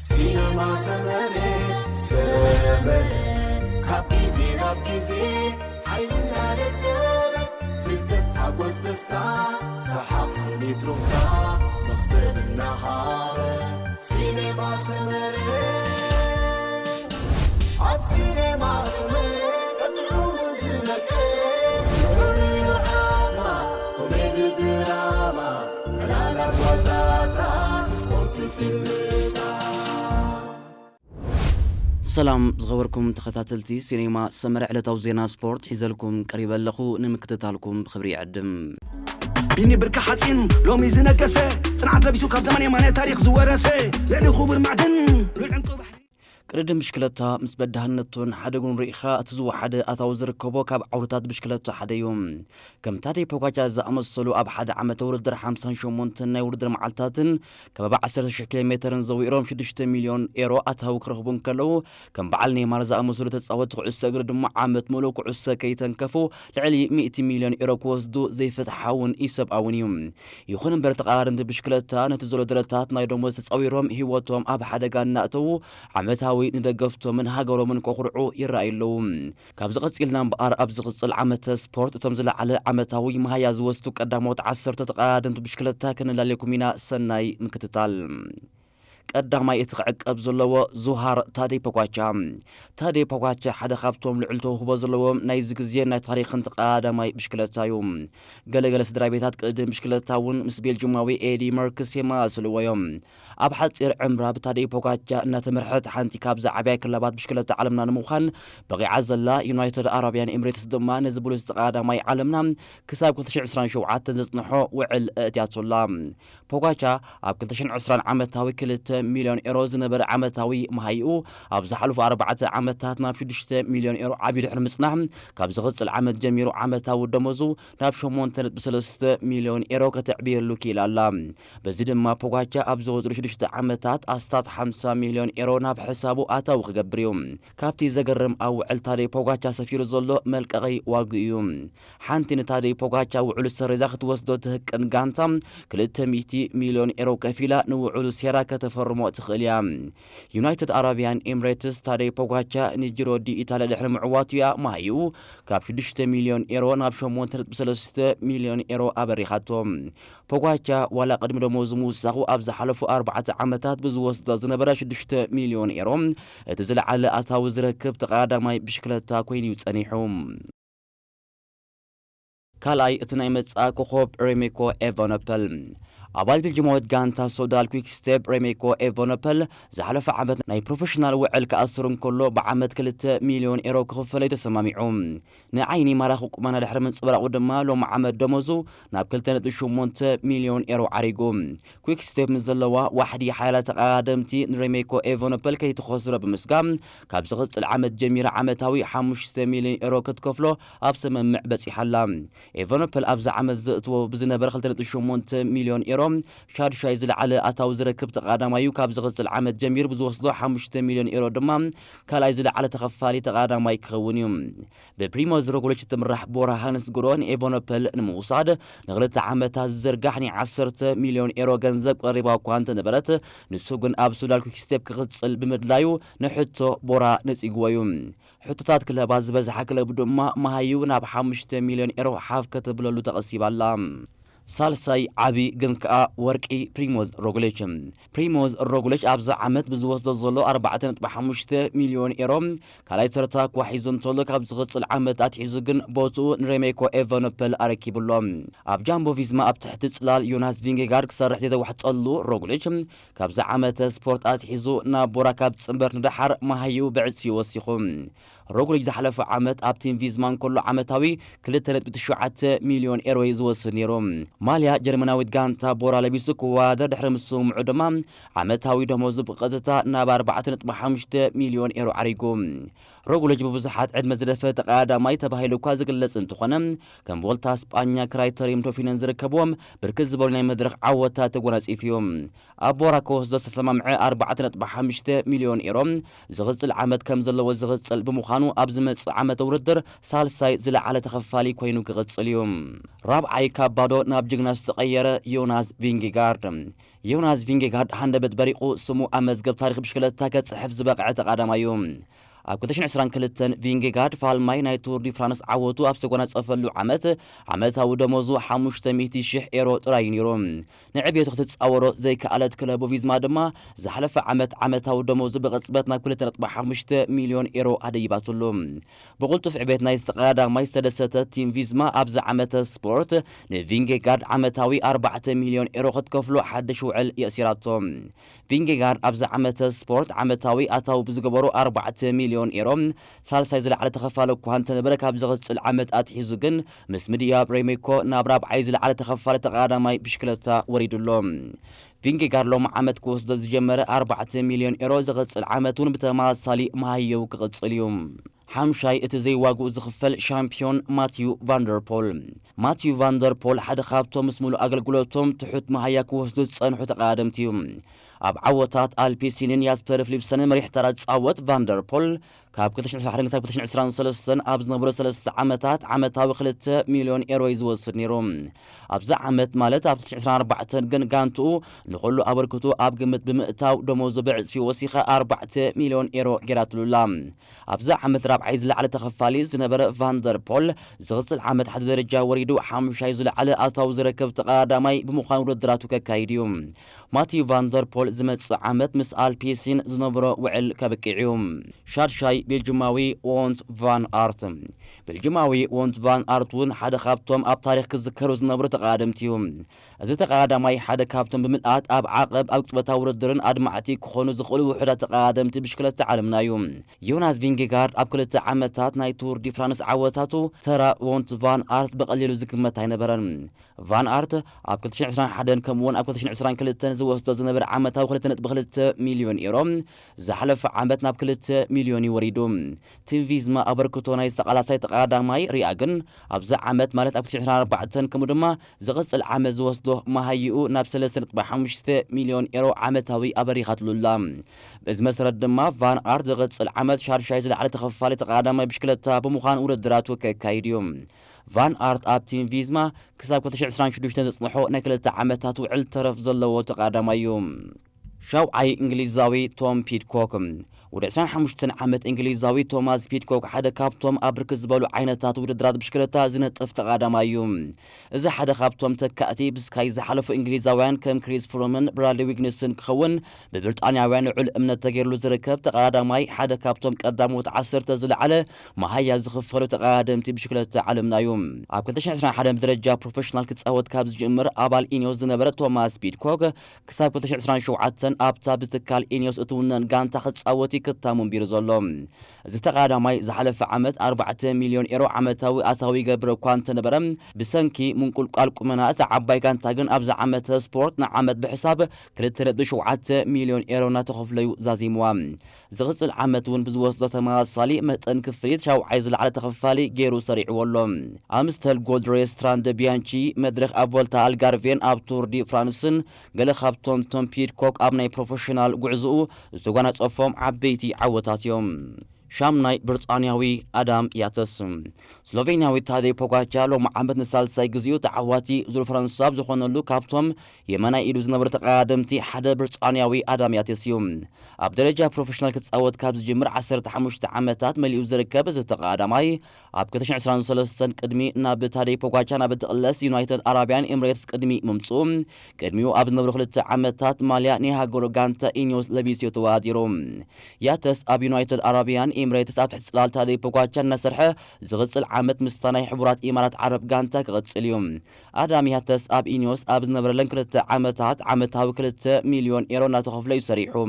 سينما سمرة كابيزي رابيزي حينا للنبت فلتت حقوس دستا سحاب سني تروفتا نفسد النهار سينما سمرة عب سينما سمرة قدروا مزنك نوري وعاما وميدي دراما لالا وزاتا سبورت فيلم سلام زغوركم تخاتلتي سينما سمر على توزينا سبورت حيزلكم قريبا لخو نمكتتالكم بخبري عدم بيني بركة حاتين لو ميزنا كسي صنعت لبسو كاب زمان يماني تاريخ زوارسي لعني خوبر معدن للعنقو بحري قردم بشكلتها مس بدهنتون حدقون ريخا اتزو حد اتاو زركبو كاب عورتات بشكلتها حد يوم كم تادي بوكاجا زامسلو اب حد عمت وردر 50 شومونتن وردر معلتاتن كبا 10 كيلومتر زويروم 6 مليون ايرو اتاو كرهبون كلو كم بعلني مار زامسلو تتصاوت قعسه قردم عامت ملوك قعسه كيتنكفو لعلي 100 مليون ايرو كوزدو زي فتحاون يسب اونيوم يخون برتقارن بشكلتها نتزلو درتات نايدوم تتصاويروم هيوتهم اب حد قناتو عمتها ندقفتو من هاجرو من كوخرعو يرأيلو كابز قصيلنا بقار أبز قصل عمت سبورت تمزل على عمتاوي مهياز وستو قداموت 10 تقادم بشكلتها كن لاليكمينا سناي مكتتال قداماي يتقعق ابزلو زوهار تادي بوكاچا حدا خابتوم لعلتو هبزلو ناي زغزيه ناي تاريخن تقاداماي بشكلتايو غلغل سدرا بيتات قدم بشكلتاون مسبيل جماوي ايدي ماركس يماسلويوم اب حصير عمرها بتادي بوكاچا نتمرحت حنتي كابزا عباي كلابات بشكلتا عالمنا نموخان بغي عزلا يونايتد عربيان امريتس دما نزبلو استقاداماي عالمنا كساب 2027 تنصنحو وعل اتياتولا بوكاچا اب 2020 عامتاوي كلت مليون ايرو زنبر عامتاوي مهيئو ابز حلف 4 عامتات ناب 6 مليون ايرو عبيد حرمصنا كابز غصل عامت جميرو عامتاو دمزو ناب 8.3 مليون ايرو كتعبير لو كيلالا بزي دما بوكاچا ابز غصل 6 عامتات استات 50 مليون ايرو ناب حسابو اتاو خغبريوم كابتي زغرم او علتاري بوكاچا سفير زلو ملققي واغيوم حانتي نتاري بوكاچا وعلو سرزاخ توسدو تهقن غانتام 200 مليون ايرو كفيلا نوعلو سيرا كتفرمو تخليا يونايتد عربيان امريتس تاري بوكاچا نيجرو دي ايطاليا دحرم عواتيا مايو كاب 6 مليون ايرو ناب 8.3 مليون ايرو ابريخاتهم بوكاچا ولا قدم دموز موساخو ابز حلفو 4 عامتات بزوسد زنبرا 6 مليون ايرو تزلع على اتاو زركب تقادماي بشكلتا كوينيو صنيحوم كالاي اتناي مصا كوخوب ريميكو ايفانوبل أبال بالجمهود جانتا سودال كويك ستيب ريميكو ايفانوبل زحلف عمد ناي بروفيشنال وعل كأسرن كله بعمد 3 مليون ايرو كخفل يتسماميعوم نعيني ماراخو كمانا لحرمن صبرا ودما لو معمد دمزو ناب 2.8 مليون ايرو عريقوم كويك ستيب مزلوا واحد حالة قادمتي ريميكو ايفانوبل كي تخسر بمسقام كابز غص العمد جميرة عمتاوي 5 مليون ايرو كتكفلو أبسم معبسي حلام ايفانوبل أبز عمد زقتو بزنبر 2.8 مليون ايرو شاد شاي زلعله اتاو زركب تقادمايو كاب زغصل عمد جمير بزوسدو 5 مليون ايرو دما كالاي زلعله تخفالي تقادماي كخونيوم ببريموز روغوليتش تمرح بورا هانس غرون ايفانوبل نموصاد نغلت عمتا زرغحني 10 مليون ايرو غنزب قريبا كوانت نبرت نسوغن اب سودال كويك ستيب كغصل بمدلايو نحطو بورا نصيغويوم حطታት ክለባት ዝበዝሓ ክለብ ድማ ማሃዩ ናብ 5 ሚሊዮን ኤሮ ሓፍ ከተብለሉ ተቐሲባላ ሳልሳይ ዓቢ ግን ከዓ ወርቂ ፕሪሞዝ ሮግሌች ኣብዛ ዓመት ብዝወስዶ ዘሎ 4.5 ሚሊዮን ኤሮ ካልኣይ ተርታ ክዋሒዙ እንተሎ ካብ ዝቕፅል ዓመታት ሒዙ ግን ቦትኡ ንሬሜኮ ኤቫኖፐል ኣረኪብሎ ኣብ ጃምቦ ቪዝማ ኣብ ትሕቲ ጽላል ዮናስ ቪንጌጋርድ ክሰርሕ ዘይተዋሕፀሉ ሮግሌች ካብዛ ዓመት ስፖርት ኣትሒዙ ናብ ቦራ ካብ ጽምበር ንድሓር ማሃዩ ብዕፅፊ ወሲኹ ሮግሌች ዝሓለፈ ዓመት ኣብ ቲም ቪዝማን ከሎ ዓመታዊ 2.7 ሚሊዮን ኤሮ ዝወስድ ነይሩ ماليا جرمناويت غانتا بورا لبيسو كوادر دحر مسو معدما عمتاوي دموز بقدتا ناب 4.5 مليون ايرو عريقو روغولج ببزحات عد مزدفة تقادماي تباهيلو كازغلص انتخونم كم فولتا اسبانيا كرايتريم توفينن زركبوم بركز زبولناي مدرخ عوتا تغوناصيفيوم ابورا كوسدو 4.5 مليون ايرو زغصل عمد كم زلو زغصل بمخانو ብምዃኑ ኣብ ዝመጽእ ዓመት ውድድር ሳልሳይ ዝለዓለ ተኸፋሊ ኮይኑ ክቕጽል እዩ ራብዓይ ካብ ባዶ ናብ ጅግና ዝተቐየረ ዮናስ ቪንጌጋርድ ሃንደበት በሪቑ ስሙ ኣብ መዝገብ ታሪክ ብሽክለታ ከጽሕፍ ዝበቕዐ ተቓዳማይ እዩ ኣብ 2022 ቪንጌጋርድ ፋልማይ ናይ ቱር ዲ ፍራንስ ዓወቱ ኣብ ዝተጎናጸፈሉ ዓመታዊ ደመዙ 500,000 ዩሮ ጥራይ ነይሩ ንዕብየቱ ክትጻወሮ ዘይከኣለት ክለቡ ቪዝማ ድማ ዝሓለፈ ዓመታዊ ደመዙ ብቕጽበት ናብ 2.5 ሚልዮን ዩሮ ኣደይባትሉ ብቕልጡፍ ዕብየት ናይ ተቐዳዳማይ ዝተደሰተ ቲም ቪዝማ ኣብዚ ዓመተ ስፖርት ንቪንጌጋርድ ዓመታዊ 4 ሚልዮን ዩሮ ክትከፍሎ ሓድሽ ውዕል የእሲራቶ ቪንጌጋርድ ኣብዚ ዓመተ ስፖርት ዓመታዊ ኣታዊ ብዝገበሩ 4 ሚልዮን ዩሮ ሳልሳይ ዝለዓለ ተኸፋለ እኳ እንተነበረ ካብ ዝቕጽል ዓመት ኣትሒዙ ግን ምስ ምድያብ ሬሜኮ ናብ ራብዓይ ዝለዓለ ተኸፋለ ተቐዳዳማይ ብሽክለታ ወሪዱሎ ቪንጌጋርድ ሎሚ ዓመት ክወስዶ ዝጀመረ 4 ሚልዮን ዩሮ ዝቕጽል ዓመት እውን ብተመሳሳሊ መሃየው ክቕጽል እዩ ሓምሻይ እቲ ዘይዋግኡ ዝኽፈል ሻምፒዮን ማቲዩ ቫንደርፖል ሓደ ካብቶም ምስ ሙሉእ ኣገልግሎቶም ትሑት መሃያ ክወስዱ ዝጸንሑ ተቐዳደምቲ እዩ ኣብ ዓወታት ኣልፒሲንን ያስፐር ፊሊፕሰንን መሪሕ ተራ ዝጻወት ቫንደርፖል ካብ 2021-2023 ኣብ ዝነበሩ 3 ዓመታት ዓመታዊ 2 ሚልዮን ዩሮ ዝወስድ ነይሩ ኣብዛ ዓመት ማለት ኣብ 2024 ግን ጋንትኡ ንኹሉ ኣበርክቱ ኣብ ግምት ብምእታው ደመወዙ ብዕጽፊ ወሲኸ 4 ሚልዮን ዩሮ ጌራትሉላ ኣብዛ ዓመት ራብዓይ ዝለዓለ ተኸፋሊ ዝነበረ ቫንደርፖል ዝቕጽል ዓመት ሓደ ደረጃ ወሪዱ 5 ዝለዓለ ኣታዊ ዝረከብ ተቐዳዳማይ ብምዃኑ ውድድራቱ ከካይድ እዩ ማቲዩ ቫንደርፖል ዝመጽእ ዓመት ምስ ኣልፒሲን ዝነበሮ ውዕል ከበቂዕ እዩ ሻድሻይ ቤልጅማዊ ወንት ቫን ኣርት እውን ሓደ ካብቶም ኣብ ታሪክ ክዝከሩ ዝነበሩ ተቐዳደምቲ እዩ እዚ ተቐዳዳማይ ሓደ ካብቶም ብምልኣት ኣብ ዓቐብ ኣብ ቅጽበታዊ ውድድርን ኣድማዕቲ ክኾኑ ዝኽእሉ ውሑዳት ተቐዳደምቲ ብሽክለታ ዓለምና እዩ ዮናስ ቪንጌጋርድ ኣብ 2 ዓመታት ናይ ቱር ዲ ፍራንስ ዓወታቱ ተራ ወንት ቫን ኣርት በቐሊሉ ዝግመት ኣይነበረን ቫን ኣርት ኣብ 2021 ከምኡውን ኣብ 2022 ዝወስዶ ዝነበረ ዓመታዊ 2.2 ሚልዮን ዩሮ ዝሓለፈ ዓመት ናብ 2 ሚልዮን ይወሪዱ ቲም ቪዝማ ኣበርክቶ ናይ ዝተቓላሳይ ተቐዳዳማይ ሪኣ ግን ኣብዛ ዓመት ማለት ኣብ 2024 ከምኡ ድማ ዝቕጽል ዓመት ዝወስዶ መሃይኡ ናብ 3.5 ሚልዮን ዩሮ ዓመታዊ ኣበሪኻትሉላ በዚ መሰረት ድማ ቫን ኣርት ዝቕጽል ዓመት ሻድሻይ ዝለዓለ ተኸፋሊ ተቐዳዳማይ ብሽክለታ ብምዃን ውድድራቱ ከካይድ እዩ ቫን ኣርት ኣብ ቲም ቪዝማ ክሳብ 2026 ዘጽንሖ ናይ 2 ዓመታት ውዕል ተረፍ ዘለዎ ተቐዳዳማይ እዩ ሻውዓይ እንግሊዛዊ ቶም ፒድኮክ ወደ 25 ዓመት እንግሊዛዊ ቶማስ ፒድኮክ ሓደ ካብቶም ኣብ ብርክት ዝበሉ ዓይነታት ውድድራት ብሽክለታ ዝነጥፍ ተቐዳዳማይ እዩ እዚ ሓደ ካብቶም ተካእቲ ብስካይ ዝሓለፉ እንግሊዛውያን ከም ክሪስ ፍሮምን ብራድሊ ዊግኒስን ክኸውን ብብሪጣንያውያን ልዑል እምነት ተገይርሉ ዝርከብ ተቐዳዳማይ ሓደ ካብቶም ቀዳሞት 10 ዝለዓለ መሃያ ዝኽፈሉ ተቐዳደምቲ ብሽክለታ ዓለምና እዩ ኣብ 2021 ብደረጃ ፕሮፌሽናል ክጻወት ካብ ዝጅምር ኣባል ኢኒዮስ ዝነበረ ቶማስ ፒድኮክ ክሳብ 2027 ኣብታ ብትካል ኢኒዮስ እትውነን ጋንታ ክጻወት ክታሙን ቢሩ ዘሎ እዚ ተቐዳዳማይ ዝሓለፈ ዓመት 4 ሚልዮን ዩሮ ዓመታዊ ኣታዊ ገብረ እኳ እንተነበረ ብሰንኪ ምንቁልቋል ቁመና እቲ ዓባይ ጋንታ ግን ኣብዚ ዓመተ ስፖርት ንዓመት ብሕሳብ 2.7 ሚልዮን ዩሮ እናተኸፍለዩ ዛዚምዋ ዝቕጽል ዓመት እውን ብዝወስዶ ተመሳሳሊ መጠን ክፍሊት ሻውዓይ ዝለዓለ ተኸፋሊ ገይሩ ሰሪዕዎሎ ኣምስተል ጎልድ ሬስ ትራንደ ቢያንቺ መድረኽ ኣብ ቮልታ ኣልጋርቬን ኣብ ቱር ዲ ፍራንስን ገለ ካብቶም ቶም ፒድኮክ ኣብ ናይ ፕሮፌሽናል ጉዕዝኡ ዝተጓናጸፎም ዓበይቲ ዓወታት እዮም ሻምናይ ብሪጣንያዊ ኣዳም ያተስ ስሎቬንያዊ ታዴይ ፖጋቻር ሎሚ ዓመት ንሳልሳይ ግዚኡ ተዓዋቲ ዙር ፈረንሳብ ዝኾነሉ ካብቶም የመናይ ኢዱ ዝነበሩ ተቐዳደምቲ ሓደ ብሪጣንያዊ ኣዳም ያተስ እዩ ኣብ ደረጃ ፕሮፌሽናል ክጻወት ካብ ዝጅምር 15 ዓመታት መሊኡ ዝርከብ እዚ ተቐዳዳማይ ኣብ 2023 ቅድሚ ናብ ታዴይ ፖጋቻር ናብ ትቕለስ ዩናይትድ ኣረብያን ኤምሬትስ ቅድሚ ምምጽኡ ቅድሚኡ ኣብ ዝነበሩ 2 ዓመታት ማልያ ናይ ሃገሩ ጋንታ ኢኒዮስ ለቢስዮ ተዋዲሩ ያተስ ኣብ ዩናይትድ ኣረብያን ኤምሬትስ ኣብ ትሕቲ ጽላል ታዴይ ፖጋቻር እናሰርሐ ዝቕጽል ዓመት ምስታ ናይ ሕቡራት ኢማራት ዓረብ ጋንታ ክቕጽል እዩ ኣዳም ያተስ ኣብ ኢኒዮስ ኣብ ዝነበረለን 2 ዓመታት ዓመታዊ 2 ሚልዮን ዩሮ እናተኸፍለ እዩ ሰሪሑ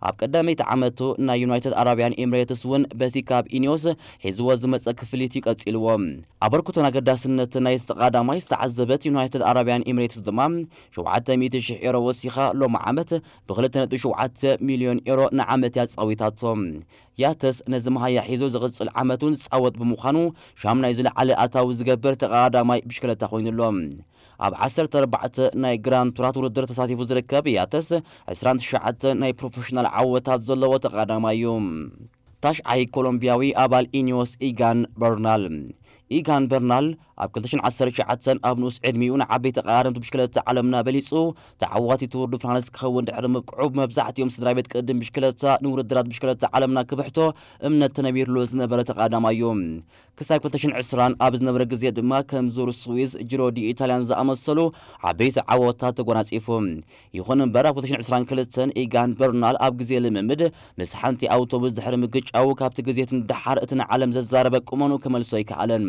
ኣብ ቀዳመይቲ ዓመቱ ናይ ዩናይትድ ኣረብያን ኤምሬትስ እውን በቲ ካብ ኢኒዮስ ሒዝዎ ዝመጸ ክፍሊት ይቀጺልዎ ኣበርክቶን ኣገዳስነት ናይ ተቐዳዳማይ ዝተዓዘበት ዩናይትድ ኣረብያን ኤምሬትስ ድማ 700,000 ዩሮ ወሲኻ ሎሚ ዓመት ብ2.7 ሚልዮን ዩሮ ንዓመት ያጻዊታቶም ያተስ ነዚ መሃያ ሒዙ ዝቕጽል ዓመቱን ዝጻወት ብምዃኑ ሻምናይ ዝለዓለ ኣታዊ ዝገብር ተቐዳዳማይ ብሽክለታ ኮይኑሎም ኣብ 14 ናይ ግራንድ ቱራት ውድድር ተሳቲፉ ዝርከብ ያተስ 29 ናይ ፕሮፌሽናል ዓወታት ዘለዎ ተቐዳዳማይ እዩ ታሽዓይ ኮሎምቢያዊ ኣባል ኢኒዮስ ኢጋን በርናል ኣብ 2019 ኣብ ንኡስ ዕድሚኡ ንዓበይቲ ተቃራረምቲ ብሽክለታ ዓለምና በሊጹ ተዓዋቲ ቱር ዱ ፍራንስ ክኸውን ድሕሪ ምቅዑብ መብዛሕትኦም ስድራ ቤት ቅድም ብሽክለታ ንውድድራት ብሽክለታ ዓለምና ክብሕቶ እምነት ተነቢርሉ ዝነበረ ተቃዳማዩ ክሳብ 2020 ኣብ ዝነበረ ግዜ ድማ ከም ዙር ስዊዝ ጂሮ ዲ ኢታልያን ዝኣመሰሉ ዓበይቲ ዓወታት ተጎናጺፉ ይኹን እምበር ኣብ 2022 ኢጋን በርናል ኣብ ግዜ ልምምድ ምስ ሓንቲ ኣውቶቡስ ድሕሪ ምግጫው ካብቲ ግዜት ንድሓር እቲ ንዓለም ዘዛረበ ቁመኑ ክመልሶ ኣይከኣለን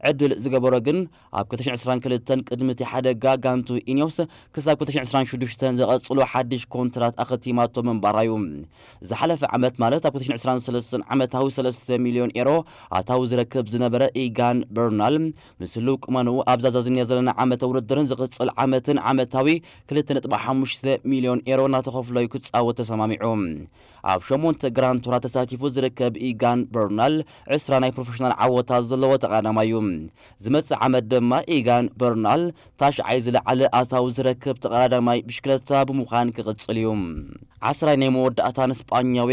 ዕድል ዝገበሮ ግን ኣብ 2022 ቅድሚቲ ሓደጋ ጋንቱ ኢኒዮስ ክሳብ 2026 ዘቐጽሎ ሓድሽ ኮንትራት ኣኸቲማቶ ምንባራዩ ዝሓለፈ ዓመት ማለት ኣብ 2023 ዓመታዊ 3 ሚልዮን ዩሮ ኣታዊ ዝረክብ ዝነበረ ኢጋን በርናል ምስሉ ቁመኑ ኣብ ዛዛዝንያ ዘለና ዓመተ ውድድርን ዝቕጽል ዓመትን ዓመታዊ 2.5 ሚልዮን ዩሮ እናተኸፍሎዩ ክጻወት ተሰማሚዑ ኣብ 8 ግራንድ ቱራ ተሳቲፉ ዝርከብ ኢጋን በርናል 20 ናይ ፕሮፌሽናል ዓወታት ዘለዎ ተቃዳማዩ ዝመጽእ ዓመት ድማ ኢጋን በርናል ታሽዓይ ዝለዓለ ኣታዊ ዝረክብ ተቃዳማይ ብሽክለታ ብምዃን ክቕጽል እዩ 10 ናይ መወዳእታ እስጳኛዊ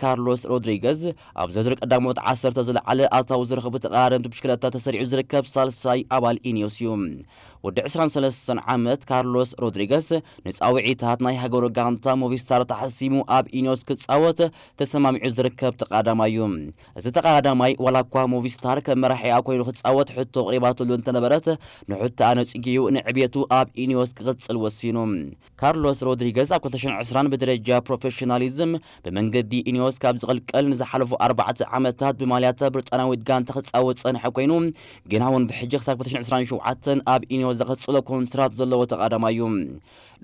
ካርሎስ ሮድሪገዝ ኣብ ዝርዝር ቀዳሞት 10 ዝለዓለ ኣታዊ ዝረኽቡ ተቃራረምቲ ብሽክለታ ተሰሪዑ ዝርከብ ሳልሳይ ኣባል ኢኒዮስ እዩ ወዲ 23 ዓመት ካርሎስ ሮድሪገዝ ንጻውዒታት ናይ ሃገሩ ጋንታ ሞቪስታር ተሓሲሙ ኣብ ኢኒዮስ ክጻወት ተሰማሚዑ ዝርከብ ተቃዳማዩ እዚ ተቃዳማይ ዋላኳ ሞቪስታር ከም መራሒኣ ኮይኑ ክጻወት ሕቶ ቅሪባትሉ እንተነበረት ንሕቶ ኣነጽጊዩ ንዕብየቱ ኣብ ኢኒዮስ ክቕጽል ወሲኑ ካርሎስ ሮድሪገዝ ኣብ 2020 ብደረጃ ፕሮፌሽናሊዝም ብመንገዲ ኢኒዮስ ካብ ዝቕልቀል ንዝሓለፉ 4 ዓመታት ብማልያታ ብሪጣናዊት ጋንታ ክጻወት ጸንሐ ኮይኑ ግና እውን ብሕጂ ክሳብ 2027 ኣብ ኢኒዮስ ዘቐጽሎ ኮንትራት ዘለዎ ተቃዳማዩ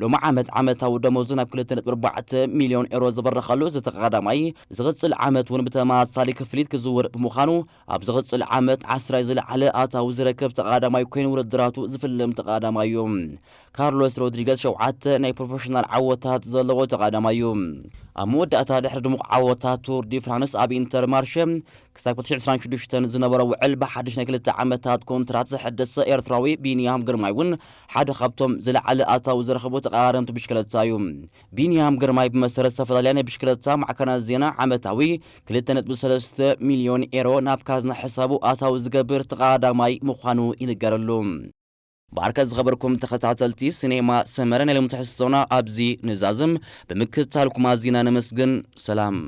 ሎማ ዓመታዊ ደመወዙ ናብ 2.4 ሚልዮን ዩሮ ዝበረኸሉ እዚ ተቃዳማይ ዝቕጽል ዓመት እውን ብተመሳሳሊ ክፍሊት ክዝውር ብምዃኑ ኣብ ዝቕጽል ዓመት 10 ዝለዓለ ኣታዊ ዝረክብ ተቃዳማይ ኮይኑ ውድድራቱ ዝፍልም ተቃዳማዩ ካርሎስ ሮድሪገዝ 7 ናይ ፕሮፌሽናል ዓወታት ዘለዎ ተቃዳማዩ ኣብ መወዳእታ ድሕሪ ድሙቕ ዓወታት ቱር ዲ ፍራንስ ኣብ ኢንተርማርሼ ክሳብ 2026 ዝነበረ ውዕል ብሓድሽ ናይ 2 ዓመታት ኮንትራት ዘሐደሰ ኤርትራዊ ቢንያም ግርማይ እውን ሓደ ካብቶም ዝለዓለ ኣታዊ ዝረኽቡ ተቃራረምቲ ብሽክለታ እዩ ቢንያም ግርማይ ብመሰረት ዝተፈላለዩ ናይ ብሽክለታ ማዕከናት ዜና ዓመታዊ 2.3 ሚልዮን ዩሮ ናብ ካዝና ሕሳቡ ኣታዊ ዝገብር ተቃዳማይ ምዃኑ ይንገረሉ ባርከት ዝኸበርኩም ተኸታተልቲ ሲኔማ ሰመረ ናይ ሎሚ ትሕዝቶና ኣብዚ ንዛዝም ብምክትታልኩም ኣዝና ነመስግን ሰላም